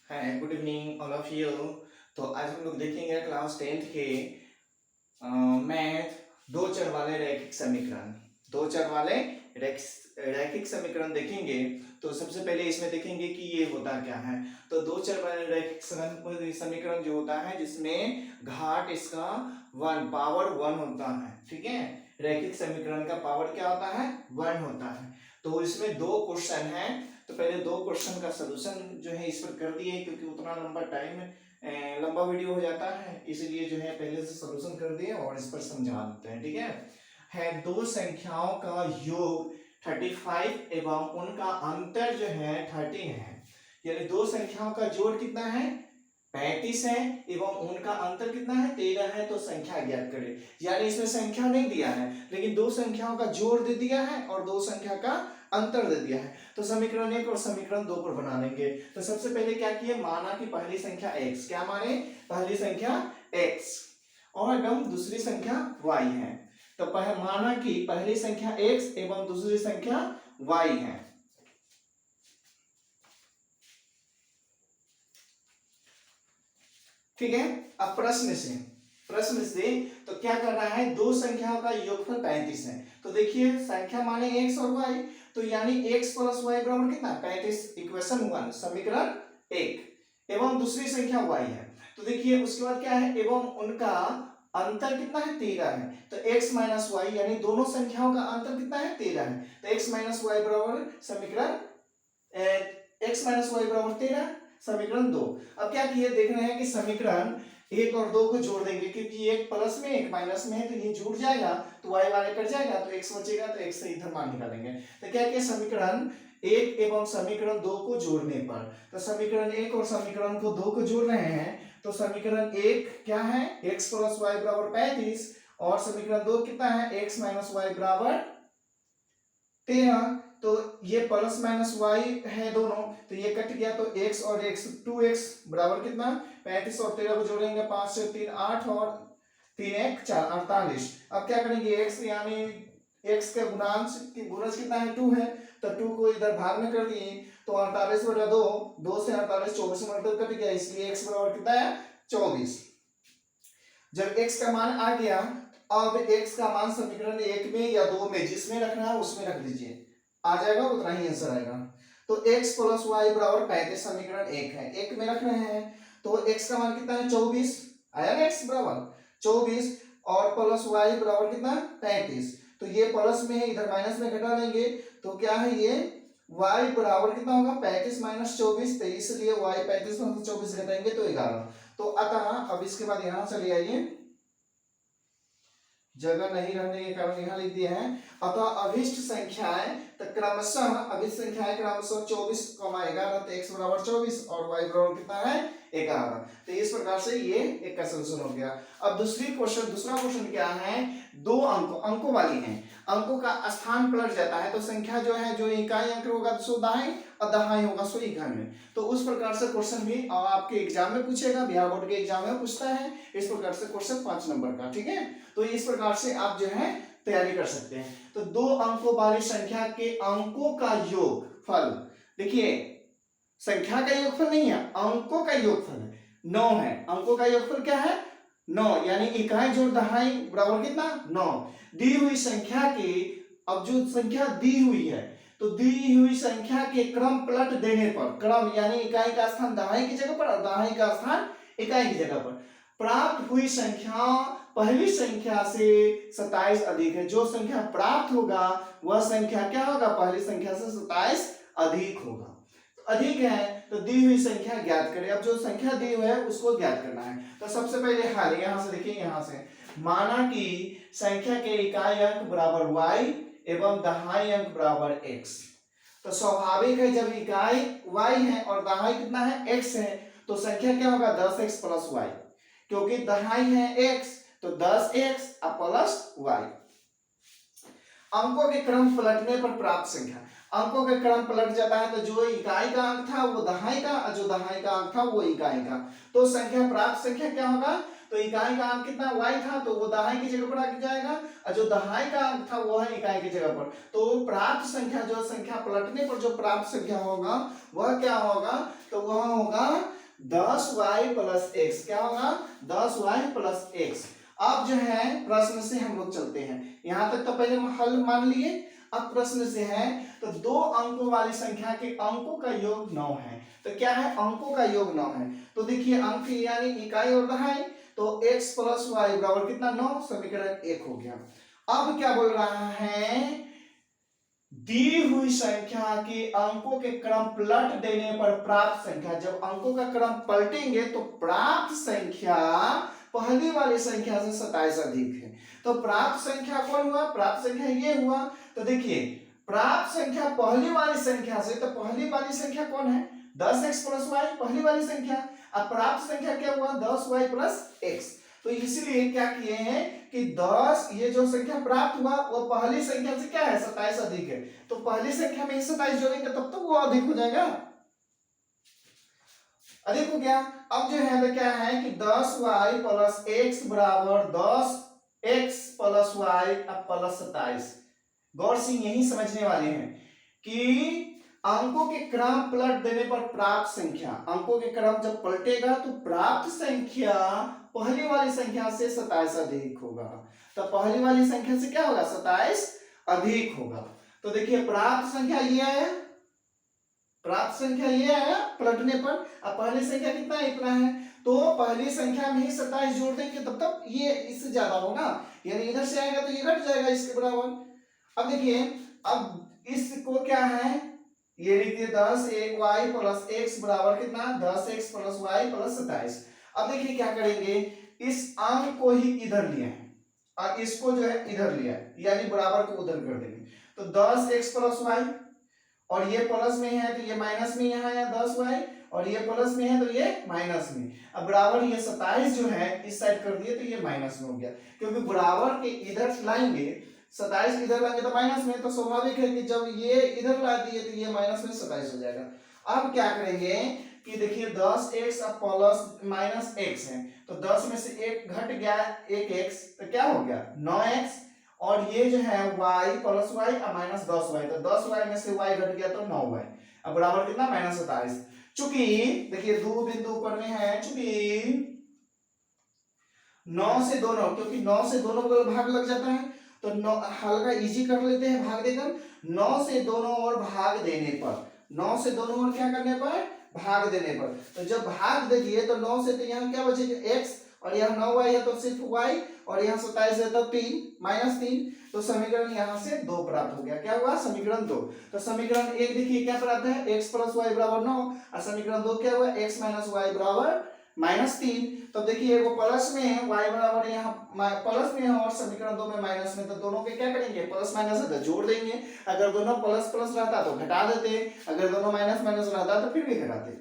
Hi, good evening all of you. तो आज हम लोग देखेंगे क्लास 10th के मैथ दो चर वाले रैखिक समीकरण। दो चर वाले रैखिक समीकरण देखेंगे। तो सबसे पहले इसमें देखेंगे कि ये होता क्या है। तो दो चर वाले रैखिक समीकरण जो होता है जिसमें घात इसका पावर वन होता है। ठीक है, रैखिक समीकरण का पावर क्या होता है? वन होता है। तो इसमें दो क्वेश्चन है। तो पहले दो क्वेश्चन का सलूशन जो है इस पर कर दिए, क्योंकि उतना लंबा टाइम लंबा वीडियो हो जाता है, इसलिए जो है पहले से सलूशन कर दिए और इस पर समझा देते हैं। ठीक है दो संख्याओं का योग 35 एवं उनका अंतर जो है 13 है। यानी दो संख्याओं का जोड़ कितना है? 35 है एवं उनका अंतर कितना है? 13 है। तो संख्या ज्ञात करें। यानी इसमें संख्या नहीं दिया है, लेकिन दो संख्याओं का जोड़ दे दिया है और दो संख्या का अंतर दे दिया है। तो समीकरण 1 और समीकरण 2 पर बना लेंगे। तो सबसे पहले क्या किए, माना कि पहली संख्या x, क्या माने? पहली संख्या x और एवं दूसरी संख्या y है। तो माना कि पहली संख्या x एवं दूसरी संख्या y है। ठीक है, अब प्रश्न से तो क्या कर रहा है, दो संख्याओं का योगफल 35 है। तो देखिए संख्या माने x और y, तो यानी x प्लस वाई बराबर कितना? 35। इक्वेशन 1 समीकरण 1 एवं दूसरी संख्या y है। तो देखिए उसके बाद क्या है, एवं उनका अंतर कितना है? 13 है। तो x माइनस वाई यानी दोनों संख्याओं का अंतर कितना है? 13 है। तो x माइनस वाई बराबर समीकरण x माइनस वाई बराबर 13, समीकरण 2। अब क्या किए, देख रहे हैं कि समीकरण 1 और 2 को जोड़ देंगे, क्योंकि एक प्लस में एक माइनस में है, तो ये जुड़ जाएगा तो y वाले कट जाएगा तो x बचेगा, तो x से इधर मान निकालेंगे। तो क्या किया, समीकरण 1 एवं समीकरण 2 को जोड़ने पर, तो समीकरण 1 और समीकरण को 2 को जोड़ रहे हैं। तो समीकरण 1 क्या है, x प्लस वाई बराबर 35 और समीकरण 2 कितना है, x माइनस वाई बराबर 13। तो ये प्लस माइनस वाई है दोनों, तो ये कट गया, तो x और x 2x बराबर कितना? 35 और 13 को जोड़ेंगे, 5 से 3 8 और 3 1 4 48। अब क्या करेंगे, x यानी x के गुणांश की गुणज कितना है? 2 है। तो 2 को इधर भाग में कर दिए, तो 48 बटा 2, 2 से 48 24 मतलब कट गया, इसलिए x बराबर कितना है? 24। जब x का मान आ गया, अब x का मान समीकरण 1 में या 2 में जिसमें रखना है उसमें रख दीजिए, आ जाएगा, उतना ही आंसर आएगा। तो x प्लस वाई बराबर 35 समीकरण 1 है, 1 में रख रहे हैं। तो x का मान कितना है? 24 आया ना, x बराबर 24 और प्लस वाई बराबर कितना? 35। तो ये प्लस में है, इधर माइनस में घटा लेंगे, तो क्या है ये y बराबर कितना होगा? 35 माइनस 24। तो इसलिए y 35 में 24 घटाएंगे तो 11। तो अतः अब इसके बाद यहां चले आइए, जगह नहीं रहने के कारण यहां लिख दिया है। अतः अभिष्ट संख्याएं तो क्रमशः अभिष्ट संख्याएं क्रमशः 24, 11, तो x बराबर 24 और y बराबर कितना है? 11। तो इस प्रकार से ये एक का सलूशन हो गया। अब दूसरा क्वेश्चन क्या है, दो अंकों वाली है, अंकों का स्थान पलट जाता है, तो संख्या जो है, जो इकाई अंक होगा सो दाएं और दहाई होगा सो इकाई में। तो उस प्रकार से क्वेश्चन भी आपके एग्जाम में पूछेगा, बिहार बोर्ड के एग्जाम में पूछता है इस प्रकार से क्वेश्चन 5 नंबर का। ठीक है, तो इस प्रकार से आप जो है तैयारी कर सकते हैं। तो दो अंकों वाली संख्या के अंकों का योगफल, देखिए संख्या का योगफल नहीं है, अंकों का योगफल है, 9 है। अंकों का योगफल क्या है? 9, यानी इकाई जोड़ दहाई बराबर कितना? 9। दी हुई संख्या के, अब जो संख्या दी हुई है, तो दी हुई संख्या के क्रम पलट देने पर, क्रम यानी इकाई का स्थान दहाई की जगह पर और दहाई का स्थान इकाई की जगह पर, प्राप्त हुई संख्या पहली संख्या से 27 अधिक है। जो संख्या प्राप्त होगा वह संख्या क्या होगा? पहली संख्या से 27 अधिक होगा। अधिक है तो दी हुई संख्या ज्ञात करें। अब जो संख्या दी हुई है उसको ज्ञात करना है। तो सबसे पहले हाल यहां से देखिए, यहां से माना कि संख्या के इकाई अंक बराबर y एवं दहाई अंक बराबर x। तो स्वाभाविक है जब इकाई y है और दहाई कितना है? x है, तो संख्या क्या होगा? 10x प्लस y, क्योंकि दहाई है x तो 10x प्लस y। अंकों के क्रम पलटने पर प्राप्त संख्या, अंकों के क्रम पलट जाता है, तो जो इकाई का अंक था वो दहाई का और जो दहाई का अंक था वो इकाई का, तो संख्या प्राप्त संख्या क्या होगा? तो इकाई का अंक कितना y था, तो वो दहाई की जगह पर आ जाएगा, और जो दहाई का अंक था वो है इकाई की जगह पर। तो प्राप्त संख्या, जो संख्या पलटने पर जो प्राप्त संख्या होगा वह क्या होगा, तो वह होगा 10y प्लस x। क्या होगा, 10y प्लस x। अब जो है प्रश्न से हम लोग चलते हैं, यहां तक तो पहले हम हल मान लिए। अब प्रश्न से है, तो दो अंकों वाली संख्या के अंकों का योग 9 है। तो क्या है, अंकों का योग 9 है। तो देखिए अंक यानी इकाई और दहाई, तो x प्लस वाई बराबर कितना, 9। समीकरण 1 हो गया। अब क्या बोल रहा है, दी हुई संख्या के अंकों के क्रम पलट देने पर प्राप्त संख्या, जब अंकों का क्रम पलटेंगे तो प्राप्त संख्या पहली वाली संख्या से 27 अधिक है। तो प्राप्त संख्या कौन हुआ, प्राप्त संख्या ये हुआ। तो देखिए प्राप्त संख्या पहली वाली संख्या से, तो पहली वाली संख्या कौन है, 10x प्लस वाई, पहली वाली संख्या। अब प्राप्त संख्या क्या हुआ, 10y प्लस x। तो इसलिए क्या किए हैं कि 10, ये जो संख्या प्राप्त हुआ वो पहली संख्या से क्या है, 27 अधिक है। तो पहली संख्या में 27 जोड़ेंगे तब तो वो अधिक हो जाएगा, अधिक हो गया। अब जो है तो क्या है कि 10y प्लस x बराबर 10x प्लस y प्लस 27। गौर से यही समझने वाले हैं कि अंकों के क्रम पलट देने पर प्राप्त संख्या, अंकों के क्रम जब पलटेगा तो प्राप्त संख्या पहली वाली संख्या से 27 अधिक होगा। तो पहली वाली संख्या से क्या होगा, 27 अधिक होगा। तो देखिए प्राप्त संख्या ये आया, प्राप्त संख्या ये आया पलटने पर। अब पहली संख्या कितना है, इतना है। तो पहली संख्या में ही 27 जोड़ देंगे तब तक ये इससे ज्यादा होगा, यानी इधर से आएगा तो ये घट जाएगा इसके बराबर। अब देखिए, अब इसको क्या है, ये लिखिए 10y प्लस x बराबर कितना, 10x प्लस y प्लस 27। अब देखिए क्या करेंगे, इस अंक को ही इधर लिया है और इसको जो है इधर लिया है, यानी बराबर को उधर कर देंगे। तो 10x प्लस y, और ये प्लस में है तो ये माइनस में यहाँ है 10y, और ये प्लस में है तो ये माइनस में। अब बराबर ये 27 जो है इस साइड कर दिए तो ये माइनस में हो गया, क्योंकि बराबर के इधर लाएंगे, 27 इधर लाएंगे तो माइनस में, तो स्वाभाविक है कि जब ये इधर ला दिए तो ये माइनस में 27 हो जाएगा। अब क्या करेंगे कि देखिए 10x अब प्लस माइनस x है, तो 10 में से एक घट गया, एक x, तो क्या हो गया 9x, और ये जो है y प्लस y अब माइनस 10y, तो 10y में से y घट गया तो 9y। अब बराबर कितना, माइनस 27। चूंकि देखिए दो बिंदु ऊपर में है, चूंकि 9 से दोनों, क्योंकि 9 से दोनों को भाग लग जाता है, तो 9 हल्का इजी कर लेते हैं भाग देकर। 9 से दोनों ओर भाग देने पर, 9 से दोनों ओर क्या करने पर, भाग देने पर, तो जब भाग देंगे तो 9 से, तो यहाँ क्या बचेगा x, और यहाँ 9y है तो सिर्फ y, और यहाँ 27 है तो 3 माइनस 3। तो समीकरण यहाँ से 2 प्राप्त हो गया। क्या हुआ, समीकरण 2। तो समीकरण 1 देखिए क्या प्राप्त है, x प्लस वाई बराबर 9, और समीकरण 2 क्या हुआ, x माइनस वाई बराबर माइनस 3। तो देखिए वो प्लस में है, y बराबर यहाँ प्लस में है और समीकरण 2 में माइनस में, तो दोनों के क्या करेंगे, प्लस माइनस है तो जोड़ देंगे। अगर दोनों प्लस प्लस रहता तो घटा देते, अगर दोनों माइनस माइनस रहता तो फिर भी घटाते।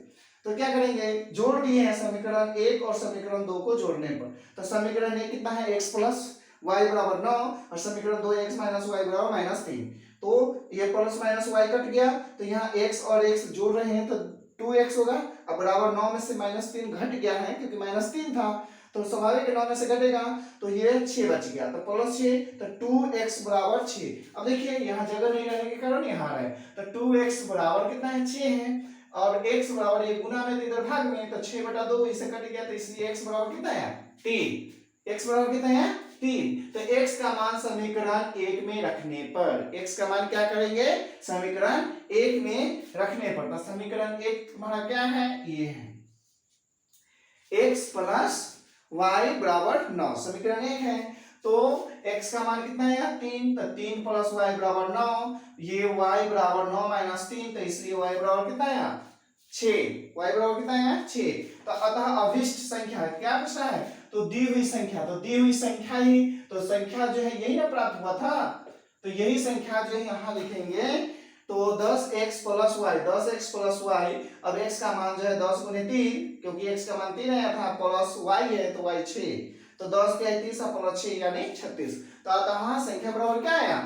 तो क्या करेंगे, जोड़ दिए हैं समीकरण 1 और समीकरण 2 को जोड़ने पर। तो समीकरण 1 कितना है, x प्लस वाई बराबर 9, और समीकरण 2 x माइनस वाई बराबर माइनस 3। तो ये प्लस माइनस वाई कट गया, तो यहाँ x और x जोड़ रहे हैं तो 2x होगा। अब बराबर 9 में से माइनस 3 घट गया है, क्योंकि माइनस 3 था तो स्वाभाविक 9 में से घटेगा, तो ये 6 बच गया, तो प्लस 6, तो 2x बराबर 6। अब देखिए यहाँ जगह नहीं रहने के कारण यहाँ है, तो 2x बराबर कितना है, 6 है, और x बराबर ये गुना में तो इधर भाग में, तो 6/2 इसे कट गया, तो इसलिए x बराबर कितना है, 3। x बराबर कितना है, 3। तो x का मान समीकरण 1 में रखने पर, x का मान क्या करेंगे, समीकरण 1 में रखने पर, तो समीकरण 1 तुम्हारा क्या है, ये है x प्लस वाई बराबर 9, समीकरण 1 है। तो x का मान कितना है, 3, तो 3 प्लस वाई बराबर 9, ये y बराबर 9 माइनस 3, तो इसलिए y बराबर कितना है, 6। y बराबर कितना है, 6। तो अतः अभिष्ट संख्या क्या पूछा है, तो दी हुई संख्या, तो दी हुई संख्या ही, तो संख्या जो है यही ना प्राप्त हुआ था, तो यही संख्या जो है यहाँ लिखेंगे। तो 10x plus Y, 10x plus Y, अब x का मान जो है 10 गुने 3, क्योंकि x का मान 3 आया था, प्लस y है तो y 6, तो 10 के 30 प्लस 6 यानी 36। तो अतः संख्या बराबर क्या आया,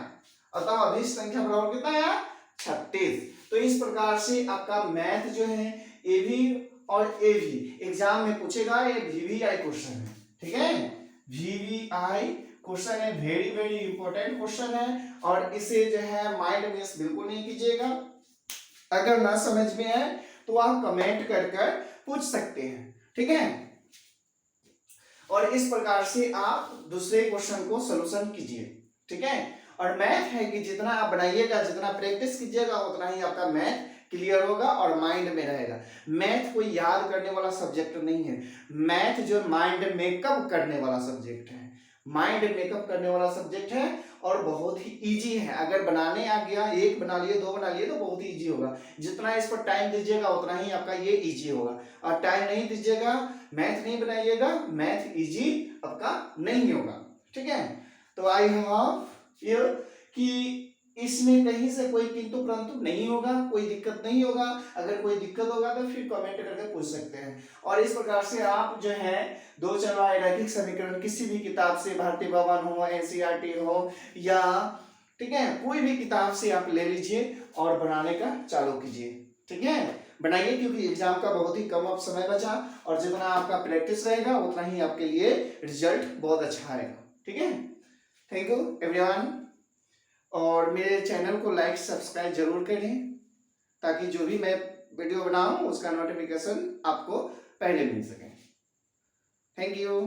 अतः अभिष्ट संख्या बराबर कितना आया, 36। तो इस प्रकार से आपका मैथ जो है ए भी और ए भी एग्जाम में पूछेगा, ये भी क्वेश्चन है। ठीक है, VVI क्वेश्चन है, वेरी वेरी इंपॉर्टेंट क्वेश्चन है, और इसे जो है माइंड मिस बिल्कुल नहीं कीजिएगा। अगर ना समझ में आए तो आप कमेंट कर कर पूछ सकते हैं, ठीक है। और इस प्रकार से आप दूसरे क्वेश्चन को सोल्यूशन कीजिए, ठीक है। और मैथ है कि जितना आप बनाइएगा, जितना प्रैक्टिस कीजिएगा, उतना ही आपका मैथ क्लियर होगा और माइंड में रहेगा। मैथ कोई याद करने वाला सब्जेक्ट नहीं है, मैथ जो माइंड मेकअप करने वाला सब्जेक्ट है, माइंड मेकअप करने वाला सब्जेक्ट है, और बहुत ही इजी है। अगर बनाने आ गया, एक बना लिए, दो बना लिए, तो बहुत ही इजी होगा। जितना इस पर टाइम दीजिएगा उतना ही आपका ये इजी होगा, और टाइम नहीं दीजिएगा, मैथ नहीं बनाइएगा, मैथ इजी आपका नहीं होगा, ठीक है। तो आई होप ये कि इसमें कहीं से कोई किंतु परंतु नहीं होगा, कोई दिक्कत नहीं होगा। अगर कोई दिक्कत होगा तो फिर कमेंट करके पूछ सकते हैं। और इस प्रकार से आप जो है दो चरवाहे रैखिक समीकरण किसी भी किताब से, भारतीय भवन हो, एनसीईआरटी हो, या ठीक है कोई भी किताब से आप ले लीजिए और बनाने का चालू कीजिए, ठीक है। बनाइए, क्योंकि एग्जाम का बहुत ही कम अब समय बचा, और जितना आपका प्रैक्टिस रहेगा उतना ही आपके लिए रिजल्ट बहुत अच्छा आएगा, ठीक है। थैंक यू एवरीवन, और मेरे चैनल को लाइक सब्सक्राइब जरूर करें, ताकि जो भी मैं वीडियो बनाऊं उसका नोटिफिकेशन आपको पहले मिल सके। Thank you.